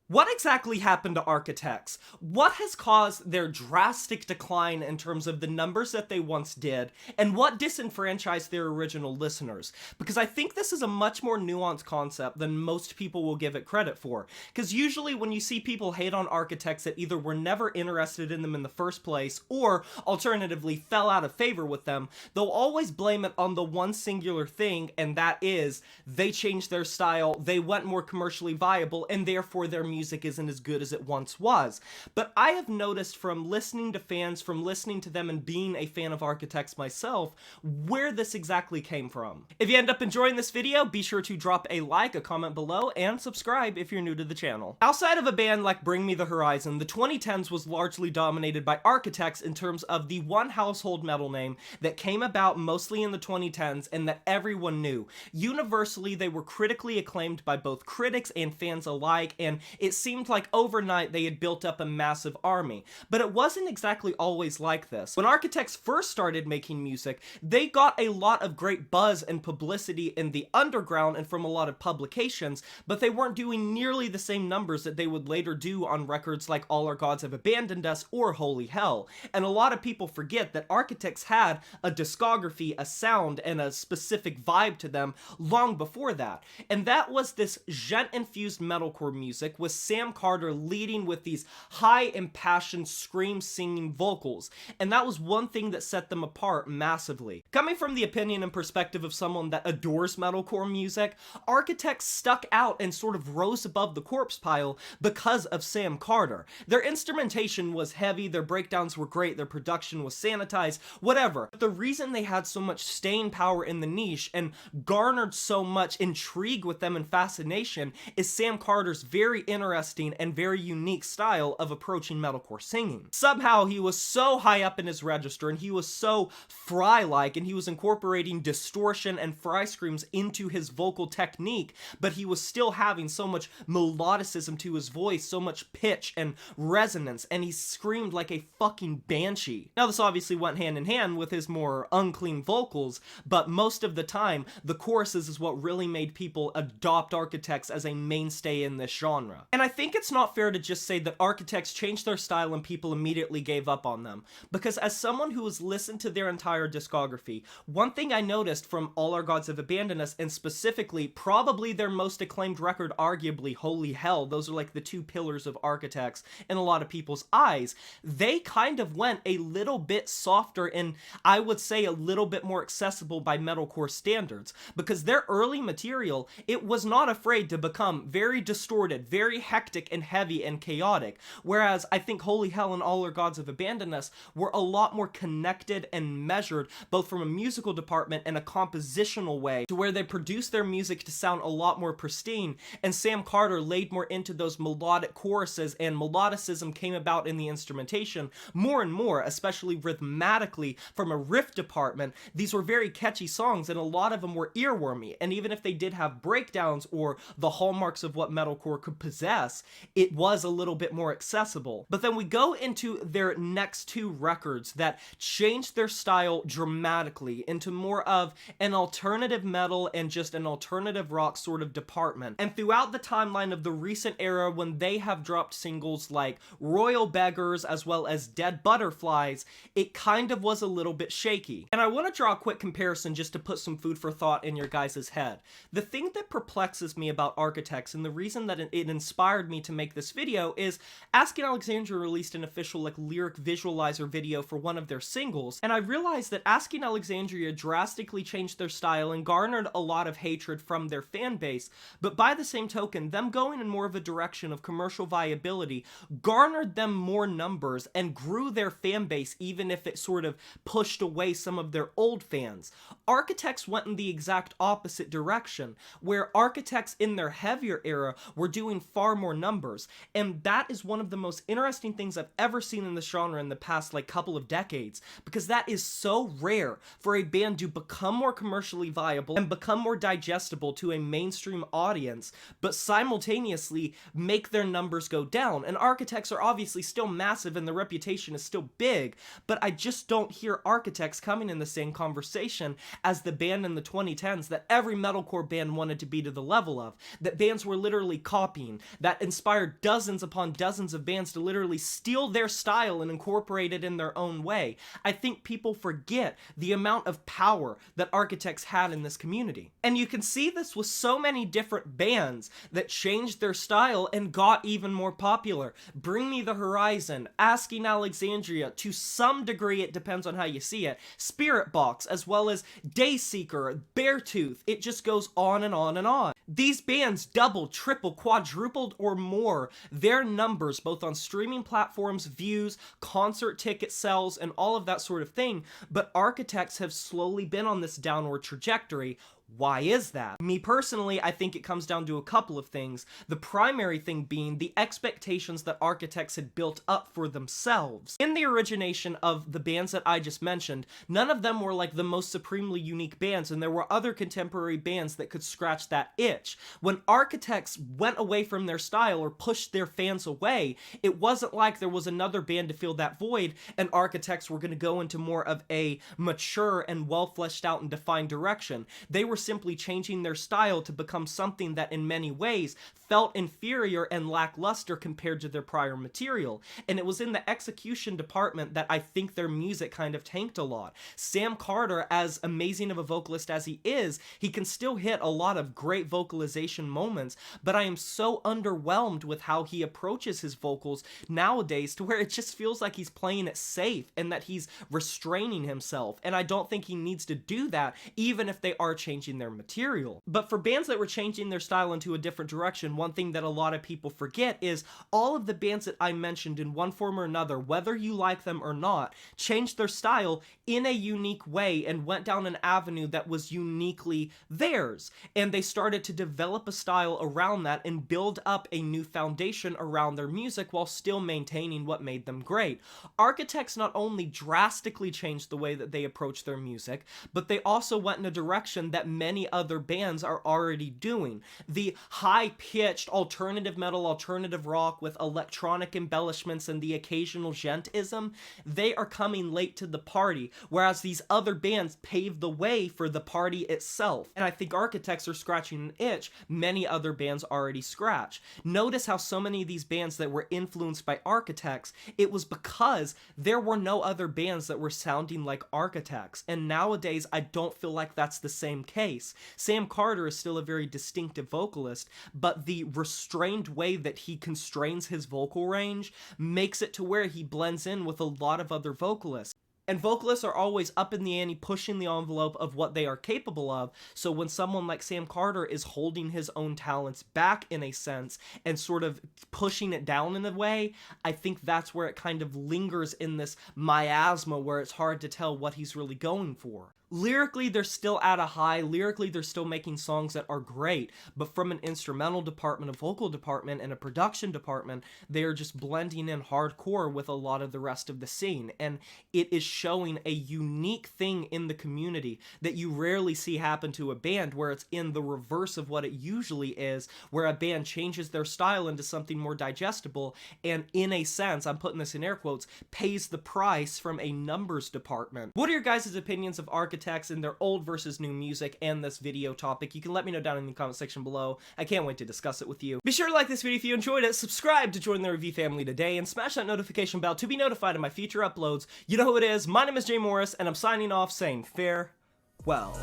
What exactly happened to Architects? What has caused their drastic decline in terms of the numbers that they once did, and what disenfranchised their original listeners? Because I think this is a much more nuanced concept than most people will give it credit for. Because usually when you see people hate on Architects that either were never interested in them in the first place, or alternatively fell out of favor with them, they'll always blame it on the one singular thing, and that is, they changed their style, they went more commercially viable, and therefore their music isn't as good as it once was. But I have noticed from listening to fans, from listening to them and being a fan of Architects myself, where this exactly came from. If you end up enjoying this video, be sure to drop a like, a comment below, and subscribe if you're new to the channel. Outside of a band like Bring Me the Horizon, the 2010s was largely dominated by Architects in terms of the one household metal name that came about mostly in the 2010s and that everyone knew. Universally, they were critically acclaimed by both critics and fans alike, and it seemed like overnight they had built up a massive army. But it wasn't exactly always like this. When Architects first started making music, they got a lot of great buzz and publicity in the underground and from a lot of publications, but they weren't doing nearly the same numbers that they would later do on records like All Our Gods Have Abandoned Us or Holy Hell. And a lot of people forget that Architects had a discography, a sound, and a specific vibe to them long before that. And that was this djent-infused metalcore music with Sam Carter leading with these high impassioned scream singing vocals, and that was one thing that set them apart massively. Coming from the opinion and perspective of someone that adores metalcore music, Architects stuck out and sort of rose above the corpse pile because of Sam Carter. Their instrumentation was heavy, their breakdowns were great, their production was sanitized, whatever. The reason they had so much staying power in the niche and garnered so much intrigue with them and fascination is Sam Carter's very interesting and very unique style of approaching metalcore singing. Somehow he was so high up in his register and he was so Fry-like, and he was incorporating distortion and Fry screams into his vocal technique, but he was still having so much melodicism to his voice, so much pitch and resonance, and he screamed like a fucking banshee. Now this obviously went hand in hand with his more unclean vocals, but most of the time the choruses is what really made people adopt Architects as a mainstay in this genre. And I think it's not fair to just say that Architects changed their style and people immediately gave up on them, because as someone who has listened to their entire discography, one thing I noticed from All Our Gods Have Abandoned Us, and specifically probably their most acclaimed record, arguably Holy Hell, those are like the two pillars of Architects in a lot of people's eyes, they kind of went a little bit softer and I would say a little bit more accessible by metalcore standards, because their early material, it was not afraid to become very distorted, very hectic and heavy and chaotic, whereas I think Holy Hell and All Our Gods Have Abandoned Us were a lot more connected and measured, both from a musical department and a compositional way, to where they produced their music to sound a lot more pristine, and Sam Carter laid more into those melodic choruses, and melodicism came about in the instrumentation more and more, especially rhythmatically from a riff department. These were very catchy songs, and a lot of them were earwormy, and even if they did have breakdowns or the hallmarks of what metalcore could possess, it was a little bit more accessible. But then we go into their next two records that changed their style dramatically into more of an alternative metal and just an alternative rock sort of department. And throughout the timeline of the recent era, when they have dropped singles like Royal Beggars as well as Dead Butterflies, it kind of was a little bit shaky. And I want to draw a quick comparison just to put some food for thought in your guys' head. The thing that perplexes me about Architects, and the reason that it inspired me to make this video, is Asking Alexandria released an official lyric visualizer video for one of their singles, and I realized that Asking Alexandria drastically changed their style and garnered a lot of hatred from their fan base, but by the same token, them going in more of a direction of commercial viability garnered them more numbers and grew their fan base, even if it sort of pushed away some of their old fans. Architects went in the exact opposite direction, where Architects in their heavier era were doing far more numbers, and that is one of the most interesting things I've ever seen in the genre in the past couple of decades, because that is so rare for a band to become more commercially viable and become more digestible to a mainstream audience, but simultaneously make their numbers go down. And Architects are obviously still massive and the reputation is still big, but I just don't hear Architects coming in the same conversation as the band in the 2010s that every metalcore band wanted to be to the level of, that bands were literally copying, that inspired dozens upon dozens of bands to literally steal their style and incorporate it in their own way. I think people forget the amount of power that Architects had in this community. And you can see this with so many different bands that changed their style and got even more popular. Bring Me the Horizon, Asking Alexandria, to some degree it depends on how you see it, Spirit Box, as well as Dayseeker, Beartooth, it just goes on and on and on. These bands doubled, tripled, quadrupled, or more their numbers both on streaming platforms, views, concert ticket sales, and all of that sort of thing, but Architects have slowly been on this downward trajectory. Why is that? Me personally, I think it comes down to a couple of things. The primary thing being the expectations that Architects had built up for themselves. In the origination of the bands that I just mentioned, none of them were like the most supremely unique bands, and there were other contemporary bands that could scratch that itch. When Architects went away from their style or pushed their fans away, it wasn't like there was another band to fill that void, and Architects were going to go into more of a mature and well fleshed out and defined direction. They were simply changing their style to become something that in many ways felt inferior and lackluster compared to their prior material. And it was in the execution department that I think their music kind of tanked a lot. Sam Carter, as amazing of a vocalist as he is, he can still hit a lot of great vocalization moments, but I am so underwhelmed with how he approaches his vocals nowadays to where it just feels like he's playing it safe and that he's restraining himself. And I don't think he needs to do that, even if they are changing their material. But for bands that were changing their style into a different direction, one thing that a lot of people forget is all of the bands that I mentioned in one form or another, whether you like them or not, changed their style in a unique way and went down an avenue that was uniquely theirs. And they started to develop a style around that and build up a new foundation around their music while still maintaining what made them great. Architects not only drastically changed the way that they approach their music, but they also went in a direction that many other bands are already doing. The high-pitched alternative metal, alternative rock with electronic embellishments and the occasional djentism, they are coming late to the party, whereas these other bands paved the way for the party itself. And I think Architects are scratching an itch many other bands already scratch. Notice how so many of these bands that were influenced by Architects, it was because there were no other bands that were sounding like Architects. And nowadays, I don't feel like that's the same case. Sam Carter is still a very distinctive vocalist, but the restrained way that he constrains his vocal range makes it to where he blends in with a lot of other vocalists. And vocalists are always up in the ante, pushing the envelope of what they are capable of, so when someone like Sam Carter is holding his own talents back in a sense, and sort of pushing it down in a way, I think that's where it kind of lingers in this miasma where it's hard to tell what he's really going for. Lyrically, they're still at a high. Lyrically, they're still making songs that are great. But from an instrumental department, a vocal department, and a production department, they are just blending in hardcore with a lot of the rest of the scene. And it is showing a unique thing in the community that you rarely see happen to a band, where it's in the reverse of what it usually is, where a band changes their style into something more digestible and, in a sense, I'm putting this in air quotes, pays the price from a numbers department. What are your guys' opinions of Architects in their old versus new music and this video topic? You can let me know down in the comment section below. I can't wait to discuss it with you. Be sure to like this video if you enjoyed it, subscribe to join the review family today, and smash that notification bell to be notified of my future uploads. You know who it is. My name is Jay Morris, and I'm signing off saying farewell.